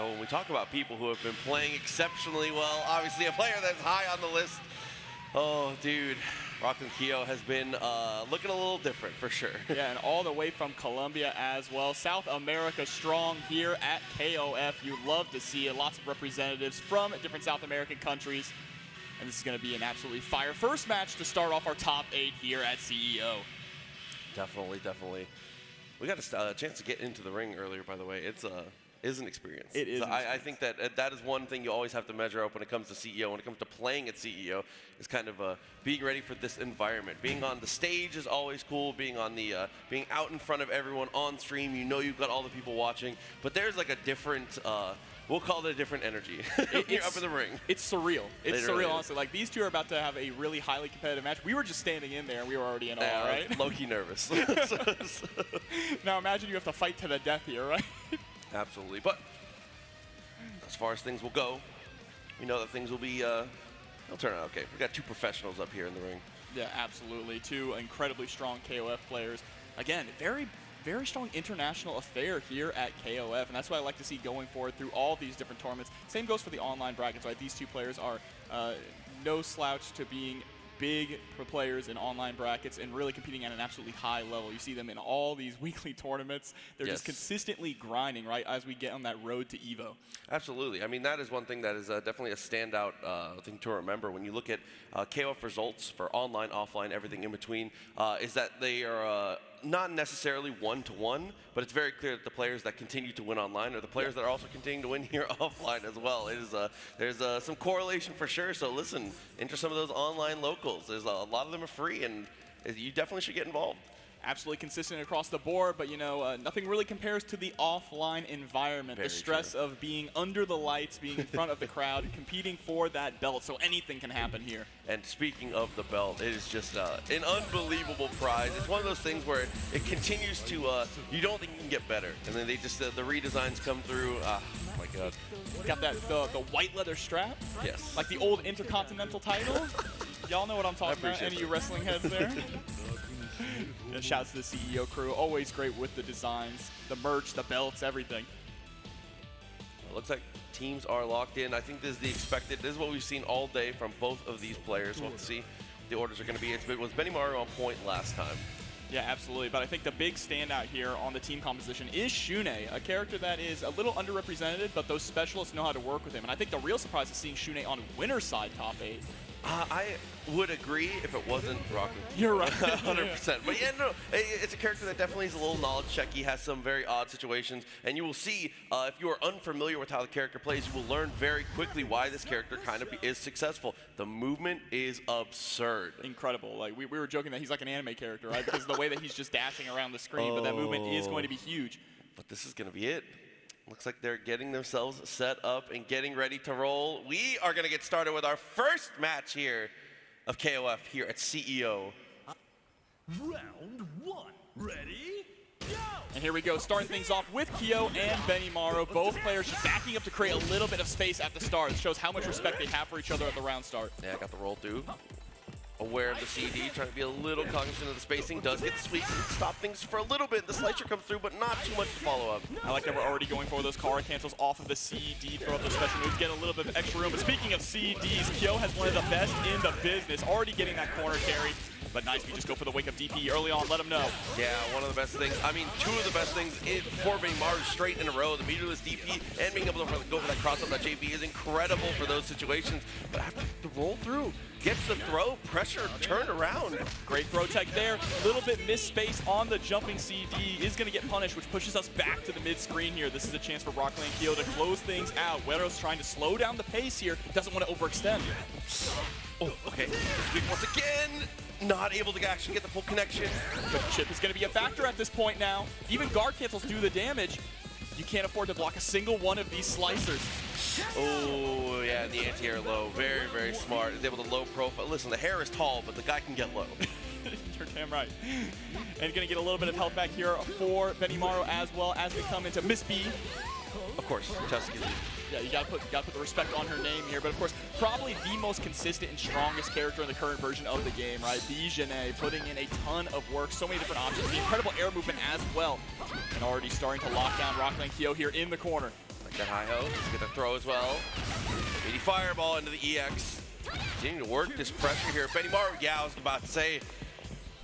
So when we talk about people who have been playing exceptionally well, obviously a player that's high on the list, oh, dude, ROCKLANDKYO has been looking a little different for sure. Yeah, and all the way from Colombia as well. South America strong here at KOF. You love to see it. Lots of representatives from different South American countries. And this is going to be an absolutely fire first match to start off our top 8 here at CEO. Definitely, definitely. We got a chance to get into the ring earlier, by the way. It's an experience. It is. So I think that that is one thing you always have to measure up when it comes to CEO. When it comes to playing at CEO, is kind of being ready for this environment. Being on the stage is always cool. Being on the being out in front of everyone on stream, you know you've got all the people watching. But there's like a different. We'll call it a different energy when you're up in the ring. It's surreal. It's Literally surreal, honestly. Like, these two are about to have a really highly competitive match. We were just standing in there, and we were already in awe, right? Low-key nervous. Now imagine you have to fight to the death here, right? Absolutely. But as far as things will go, we know that things will be, they'll turn out okay. We've got two professionals up here in the ring. Yeah, absolutely. Two incredibly strong KOF players. Again, very strong international affair here at KOF, and that's what I like to see going forward through all these different tournaments. Same goes for the online brackets, right? These two players are no slouch to being big pro players in online brackets and really competing at an absolutely high level. You see them in all these weekly tournaments. They're just consistently grinding, right, as we get on that road to EVO. Absolutely. I mean, that is one thing that is definitely a standout thing to remember when you look at KOF results for online, offline, everything in between, is that they are not necessarily one-to-one, but it's very clear that the players that continue to win online are the players that are also continuing to win here offline as well. It is there's some correlation for sure. So listen, enter some of those online locals. There's a lot of them are free, and you definitely should get involved. Absolutely consistent across the board, but you know, nothing really compares to the offline environment. Very the stress true. of being under the lights, being in front of the crowd, competing for that belt. So anything can happen here. And speaking of the belt, it is just an unbelievable prize. It's one of those things where it continues to, you don't think you can get better. And then they just, the redesigns come through. Oh my God. Got that, the white leather strap? Yes. Like the old Intercontinental title? Y'all know what I'm talking about, any of you wrestling heads there? Yeah, shouts to the CEO crew, always great with the designs, the merch, the belts, everything. It looks like teams are locked in. I think this is the expected. This is what we've seen all day from both of these players. We'll see the orders are going to be. It was Benimaru on point last time. Yeah, absolutely. But I think the big standout here on the team composition is Shune, a character that is a little underrepresented, but those specialists know how to work with him. And I think the real surprise is seeing Shune on winner's side top 8. I would agree if it wasn't Rocket. You're right. 100%. But yeah, no, it's a character that definitely is a little knowledge checky, has some very odd situations, and you will see if you are unfamiliar with how the character plays, you will learn very quickly why this character kind of is successful. The movement is absurd. Incredible. Like we were joking that he's like an anime character, right? Because the way that he's just dashing around the screen, but that movement is going to be huge. But this is going to be it. Looks like they're getting themselves set up and getting ready to roll. We are going to get started with our first match here of KOF here at CEO. Round 1. Ready? Go! And here we go, starting things off with Kyo and Benimaru. Both players just backing up to create a little bit of space at the start. It shows how much respect they have for each other at the round start. Yeah, I got the roll through. Aware of the CD, trying to be a little cognizant of the spacing. Does get the sweep, stop things for a little bit. The slicer comes through, but not too much to follow up. I like that we're already going for those Kara cancels off of the CD, throw up those special moves, get a little bit of extra room. But speaking of CDs, Kyo has one of the best in the business, already getting that corner carry. But nice, we just go for the wake-up DP early on, let him know. Yeah, one of the best things. I mean, two of the best things for Benimaru straight in a row. The meterless DP and being able to go for that cross-up that JP is incredible for those situations. But after the roll through, gets the throw, pressure, turned around. Great throw tech there. Little bit missed space on the jumping CD. Is going to get punished, which pushes us back to the mid-screen here. This is a chance for ROCKLANDKYO to close things out. WERO's trying to slow down the pace here. Doesn't want to overextend. Oh, okay. Sweep once again. Not able to actually get the full connection. But chip is going to be a factor at this point now. Even guard cancels do the damage. You can't afford to block a single one of these slicers. Oh, yeah, the anti-air low. Very, very smart. He's able to low profile. Listen, the hair is tall, but the guy can get low. You're damn right. And going to get a little bit of health back here for Benimaru as well as we come into Miss B. Of course, Tusky. Yeah, you gotta put the respect on her name here, but of course, probably the most consistent and strongest character in the current version of the game, right? Bijane putting in a ton of work, so many different options, the incredible air movement as well, and already starting to lock down ROCKLANDKYO here in the corner. that high ho. Let's get the throw as well. Meaty fireball into the EX. Continuing to work this pressure here. Benimaru, yeah, I was about to say,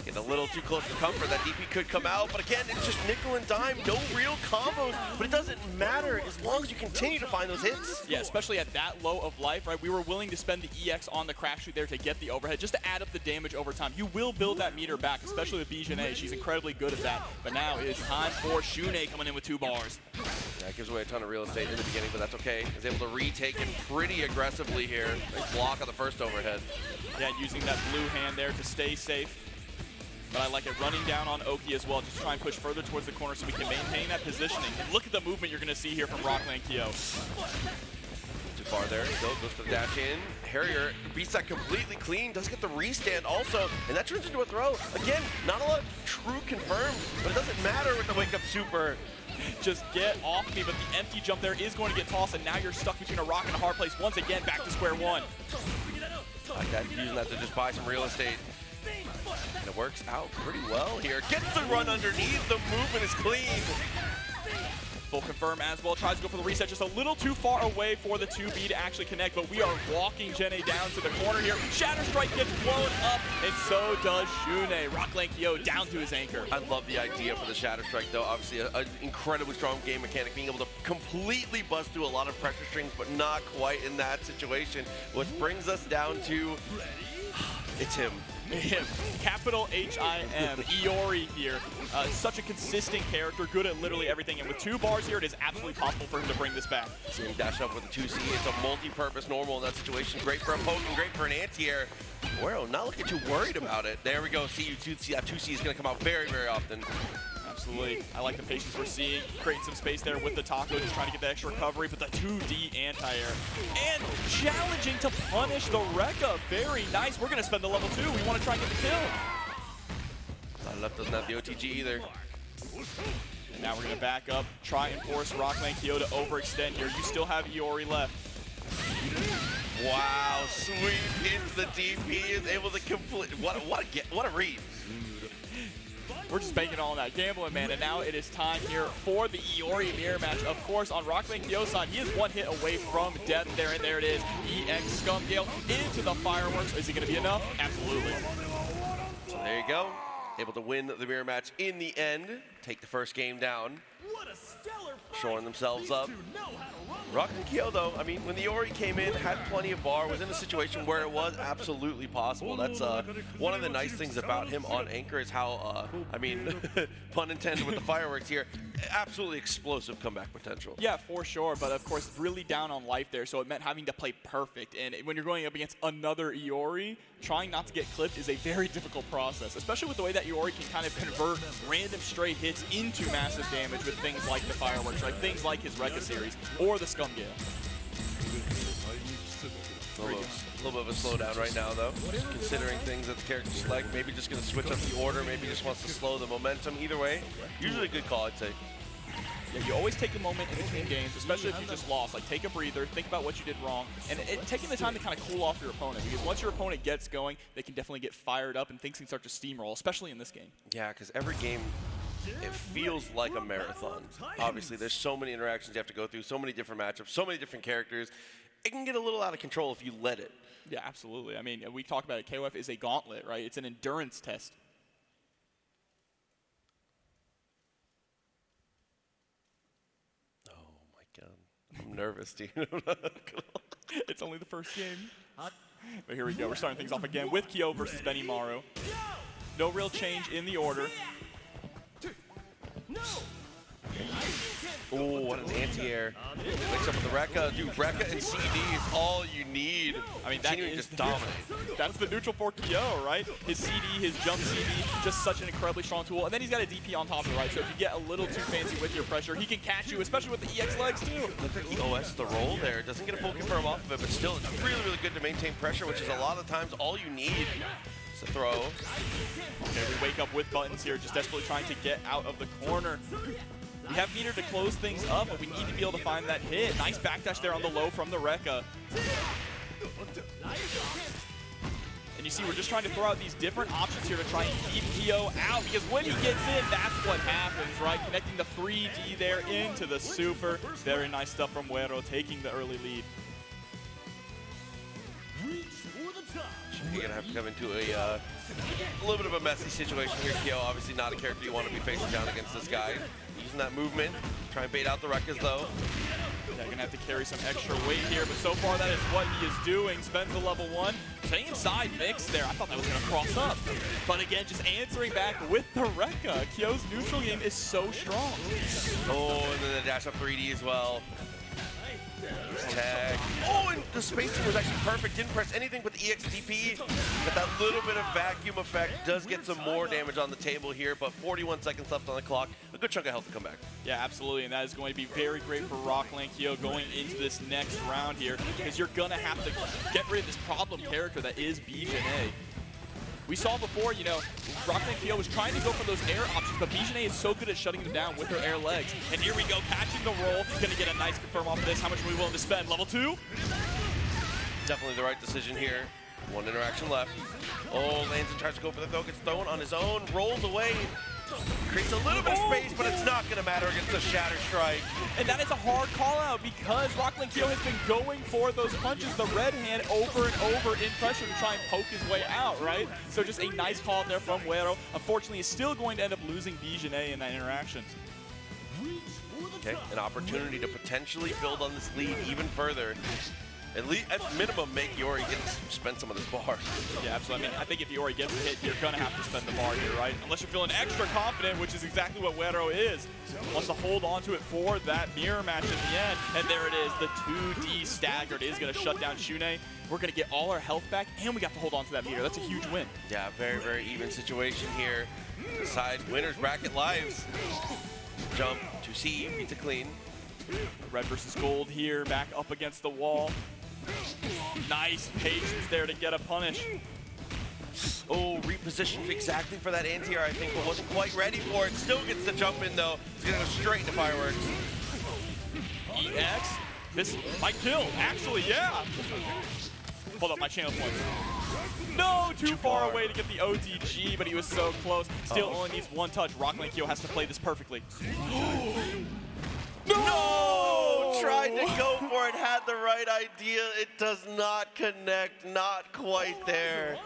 getting a little too close to comfort. That DP could come out, but again, it's just nickel and dime, no real combos, but it doesn't matter as long as you continue to find those hits. Yeah, especially at that low of life, right? We were willing to spend the EX on the crash shoot there to get the overhead, just to add up the damage over time. You will build that meter back, especially with Bijane. She's incredibly good at that. But now it is time for Shune coming in with 2 bars. That gives away a ton of real estate in the beginning, but that's okay. He's able to retake it pretty aggressively here. Nice block on the first overhead. Yeah, using that blue hand there to stay safe. But I like it running down on Oki as well, just to try and push further towards the corner so we can maintain that positioning. And look at the movement you're going to see here from ROCKLANDKYO. Too far there, still goes for the dash in. Harrier beats that completely clean, does get the restand also, and that turns into a throw. Again, not a lot of true confirmed, but it doesn't matter with the wake up super. Just get off me, but the empty jump there is going to get tossed, and now you're stuck between a rock and a hard place. Once again, back to square one. I like that, using that to just buy some real estate. And it works out pretty well here. Gets the run underneath, the movement is clean. Full confirm as well, tries to go for the reset, just a little too far away for the 2B to actually connect, but we are walking Jenny down to the corner here. Shatter Strike gets blown up, and so does Shune. ROCKLANDKYO down to his anchor. I love the idea for the Shatter Strike though. Obviously an incredibly strong game mechanic, being able to completely bust through a lot of pressure strings, but not quite in that situation. Which brings us down to, it's him. Him, capital H-I-M, Iori here. Such a consistent character, good at literally everything, and with 2 bars here, it is absolutely possible for him to bring this back. See him dash up with a 2C. It's a multi-purpose normal in that situation. Great for a poke and great for an anti-air. WERO not looking too worried about it. There we go. CU2C. That 2C is going to come out very, very often. Absolutely. I like the patience we're seeing. Creating some space there with the taco, just trying to get the extra recovery, but the 2D anti-air. And challenging to punish the Rekka. Very nice. We're going to spend the level 2. We want to try and get the kill. Left doesn't have the OTG either. Now we're going to back up, try and force ROCKLANDKYO to overextend here. You still have Iori left. Wow, sweep into the DP, is able to complete. What a read. We're just banking all on that gambling, man, and now it is time here for the Iori mirror match. Of course, on ROCKLANDKYO's side, he is 1 hit away from death there, and there it is. EX Scum Gale into the fireworks. Is it going to be enough? Absolutely. So there you go. Able to win the mirror match in the end. Take the first game down. Shoring themselves up. ROCKLANDKYO though, I mean, when the Iori came in, had plenty of bar, was in a situation where it was absolutely possible. That's one of the nice things about him on Anchor is how, I mean, pun intended with the fireworks here, absolutely explosive comeback potential. Yeah, for sure, but of course, really down on life there, so it meant having to play perfect. And when you're going up against another Iori, trying not to get clipped is a very difficult process, especially with the way that Iori can kind of convert random stray hits into massive damage with things like the fireworks, like things like his Rekka series, or the Scum Gale. A little bit of a slowdown right now, though. Just considering things that the character select. Maybe just going to switch up the order. Maybe just wants to slow the momentum. Either way, usually a good call, I'd say. Yeah, you always take a moment in between games, especially if you just lost. Like, take a breather, think about what you did wrong, and taking the time to kind of cool off your opponent. Because once your opponent gets going, they can definitely get fired up and things can start to steamroll, especially in this game. Yeah, because every game, it feels like a marathon. Obviously, there's so many interactions you have to go through, so many different matchups, so many different characters. It can get a little out of control if you let it. Yeah, absolutely. I mean, we talk about it. KOF is a gauntlet, right? It's an endurance test. I'm nervous, dude. It's only the first game. But here we go. We're starting things off again with Kyo versus Benimaru. No real change in the order. Oh, what an anti-air. Mix up with the Rekka. Dude, Rekka and CD is all you need. I mean, that is just dominate. That's the neutral for Kyo, right? His CD, his jump CD, just such an incredibly strong tool. And then he's got a DP on top of it, right? So if you get a little too fancy with your pressure, he can catch you, especially with the EX legs, too. Look like he OS the roll there. Doesn't get a full confirm off of it, but still, it's really, really good to maintain pressure, which is a lot of times all you need. It's a throw. Okay, we wake up with buttons here, just desperately trying to get out of the corner. We have meter to close things up, but we need to be able to find that hit. Nice backdash there on the low from the Rekka. And And you see we're just trying to throw out these different options here to try and keep Kyo out, because when he gets in, that's what happens, right? Connecting the 3D there into the super. Very nice stuff from WERO, taking the early lead. Reach for the top. You're going to have to come into a little bit of a messy situation here. Kyo, obviously not a character you want to be facing down against this guy. Using that movement, try and bait out the Rekkas though. Yeah, gonna have to carry some extra weight here, but so far that is what he is doing. Spends the level 1. Same side mix there. I thought that was gonna cross up. But again, just answering back with the Rekka. Kyo's neutral game is so strong. Oh, and then the dash up 3D as well. Tag. Oh, and the spacing was actually perfect. Didn't press anything with the EXDP. But that little bit of vacuum effect does get some more damage on the table here. But 41 seconds left on the clock. A good chunk of health to come back. Yeah, absolutely. And that is going to be very great for ROCKLANDKYO going into this next round here. Because you're going to have to get rid of this problem character that is BJNA. We saw before, you know, ROCKLANDKYO was trying to go for those air options, but BJNA is so good at shutting them down with her air legs. And here we go, catching the roll. Gonna get a nice confirm off of this. How much are we willing to spend? Level 2? Definitely the right decision here. One interaction left. Oh, lands and tries to go for the throw. Gets thrown on his own. Rolls away. Creates a little bit of space, but it's not going to matter against the Shatter Strike. And that is a hard call out because ROCKLANDKYO has been going for those punches, the red hand over and over in pressure to try and poke his way out, right? So just a nice call out there from WERO. Unfortunately, he's still going to end up losing BJNA in that interaction. Okay, an opportunity to potentially build on this lead even further. At least, at minimum, make Yori get to spend some of this bar. Yeah, absolutely. I mean, I think if Yori gets a hit, you're going to have to spend the bar here, right? Unless you're feeling extra confident, which is exactly what WERO is. Wants to hold on to it for that mirror match at the end. And there it is, the 2D staggered is going to shut down Shune. We're going to get all our health back, and we got to hold on to that meter. That's a huge win. Yeah, very, very even situation here. Decide winners bracket lives. Jump to C, beats it clean. Red versus gold here, back up against the wall. Nice patience there to get a punish. Oh, repositioned exactly for that anti-air, I think, but wasn't quite ready for it. Still gets the jump in, though. He's going to go straight into fireworks. EX, this might kill. Actually, yeah. Hold up, my channel points. No, too far away to get the ODG, but he was so close. Still only needs one touch. ROCKLANDKYO has to play this perfectly. No! Tried to go for it, had the right idea. It does not connect, not quite there.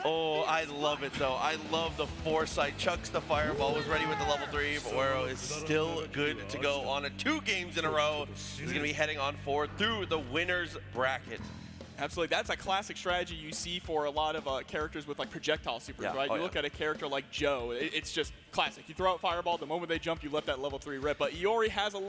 Oh, I love it though. I love the foresight. Chucks the fireball, was ready with the level 3, but WERO is still good to go on 2 games in a row. He's gonna be heading on forward through the winner's bracket. Absolutely, that's a classic strategy you see for a lot of characters with like projectile supers, Yeah. right? Oh, you look at a character like Joe, it's just classic. You throw out fireball, the moment they jump, you let that level 3 rip. But Iori has a